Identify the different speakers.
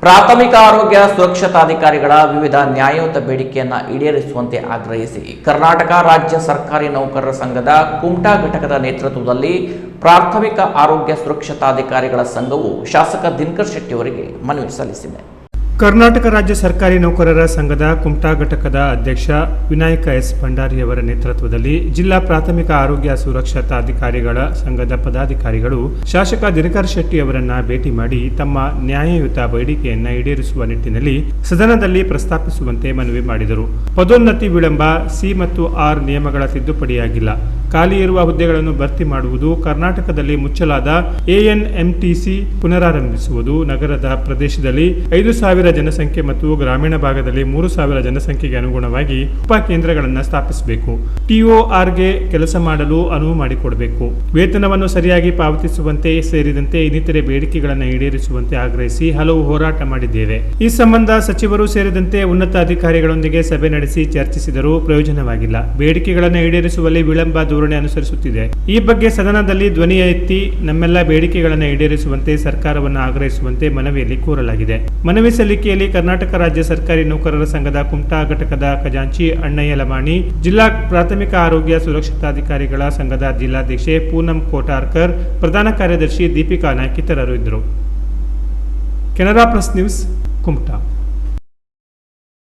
Speaker 1: ಪ್ರಾಥಮಿಕ ಆರೋಗ್ಯ ಸುರಕ್ಷತಾಧಿಕಾರಿಗಳ ವಿವಿಧ ನ್ಯಾಯಯುತ ಬೇಡಿಕೆಯನ್ನು ಈಡೇರಿಸುವಂತೆ ಆಗ್ರಹಿಸಿ ಕರ್ನಾಟಕ ರಾಜ್ಯ ಸರ್ಕಾರಿ ನೌಕರರ ಸಂಘದ ಕುಮಟಾ ಘಟಕದ ನೇತೃತ್ವದಲ್ಲಿ ಪ್ರಾಥಮಿಕ ಆರೋಗ್ಯ ಸುರಕ್ಷತಾಧಿಕಾರಿಗಳ ಸಂಘವು ಶಾಸಕ ದಿನಕರ್ ಶೆಟ್ಟಿ ಅವರಿಗೆ ಮನವಿ ಸಲ್ಲಿಸಿದೆ.
Speaker 2: ಕರ್ನಾಟಕ ರಾಜ್ಯ ಸರ್ಕಾರಿ ನೌಕರರ ಸಂಘದ ಕುಮಟಾ ಘಟಕದ ಅಧ್ಯಕ್ಷ ವಿನಾಯಕ ಎಸ್ ಭಂಡಾರಿ ಅವರ ನೇತೃತ್ವದಲ್ಲಿ ಜಿಲ್ಲಾ ಪ್ರಾಥಮಿಕ ಆರೋಗ್ಯ ಸುರಕ್ಷತಾಧಿಕಾರಿಗಳ ಸಂಘದ ಪದಾಧಿಕಾರಿಗಳು ಶಾಸಕ ದಿನಕರ್ ಶೆಟ್ಟಿ ಅವರನ್ನ ಭೇಟಿ ಮಾಡಿ ತಮ್ಮ ನ್ಯಾಯಯುತ ಬೇಡಿಕೆಯನ್ನು ಈಡೇರಿಸುವ ನಿಟ್ಟಿನಲ್ಲಿ ಸದನದಲ್ಲಿ ಪ್ರಸ್ತಾಪಿಸುವಂತೆ ಮನವಿ ಮಾಡಿದರು. ಪದೋನ್ನತಿ ವಿಳಂಬ, ಸಿ ಮತ್ತು ಆರ್ ನಿಯಮಗಳ ತಿದ್ದುಪಡಿಯಾಗಿಲ್ಲ, ಖಾಲಿ ಇರುವ ಹುದ್ದೆಗಳನ್ನು ಭರ್ತಿ ಮಾಡುವುದು, ಕರ್ನಾಟಕದಲ್ಲಿ ಮುಚ್ಚಲಾದ ಎಎನ್ಎಂಟಿಸಿ ಪುನರಾರಂಭಿಸುವುದು, ನಗರದ ಪ್ರದೇಶದಲ್ಲಿ 5,000 ಜನಸಂಖ್ಯೆ ಮತ್ತು ಗ್ರಾಮೀಣ ಭಾಗದಲ್ಲಿ 3,000 ಜನಸಂಖ್ಯೆಗೆ ಅನುಗುಣವಾಗಿ ಉಪ ಕೇಂದ್ರಗಳನ್ನು ಸ್ಥಾಪಿಸಬೇಕು, ಟಿಒಆರ್ಗೆ ಕೆಲಸ ಮಾಡಲು ಅನುವು ಮಾಡಿಕೊಡಬೇಕು, ವೇತನವನ್ನು ಸರಿಯಾಗಿ ಪಾವತಿಸುವಂತೆ ಸೇರಿದಂತೆ ಇನ್ನಿತರೆ ಬೇಡಿಕೆಗಳನ್ನು ಈಡೇರಿಸುವಂತೆ ಆಗ್ರಹಿಸಿ ಹಲವು ಹೋರಾಟ ಮಾಡಿದ್ದೇವೆ. ಈ ಸಂಬಂಧ ಸಚಿವರು ಸೇರಿದಂತೆ ಉನ್ನತ ಅಧಿಕಾರಿಗಳೊಂದಿಗೆ ಸಭೆ ನಡೆಸಿ ಚರ್ಚಿಸಿದರೂ ಪ್ರಯೋಜನವಾಗಿಲ್ಲ. ಬೇಡಿಕೆಗಳನ್ನು ಈಡೇರಿಸುವಲ್ಲಿ ವಿಳಂಬ ಧೋರಣೆ ಅನುಸರಿಸುತ್ತಿದೆ. ಈ ಬಗ್ಗೆ ಸದನದಲ್ಲಿ ಧ್ವನಿ ಎತ್ತಿ ನಮ್ಮೆಲ್ಲ ಬೇಡಿಕೆಗಳನ್ನು ಈಡೇರಿಸುವಂತೆ ಸರ್ಕಾರವನ್ನು ಆಗ್ರಹಿಸುವಂತೆ ಮನವಿಯಲ್ಲಿ ಕೋರಲಾಗಿದೆ. ಮನವಿ ಸಲ್ಲಿಕೆಯಲ್ಲಿ ಕರ್ನಾಟಕ ರಾಜ್ಯ ಸರ್ಕಾರಿ ನೌಕರರ ಸಂಘದ ಕುಮಟಾ ಘಟಕದ ಖಜಾಂಚಿ ಅಣ್ಣಯ್ಯ ಲಮಾಣಿ, ಜಿಲ್ಲಾ ಪ್ರಾಥಮಿಕ ಆರೋಗ್ಯ ಸುರಕ್ಷತಾಧಿಕಾರಿಗಳ ಸಂಘದ ಜಿಲ್ಲಾಧ್ಯಕ್ಷೆ ಪೂನಂ ಕೋಟಾರ್ಕರ್, ಪ್ರಧಾನ ಕಾರ್ಯದರ್ಶಿ ದೀಪಿಕಾ ನಾಯ್ಕ್ ಇತರರು ಇದ್ದರು. Canara plus news, Kumta.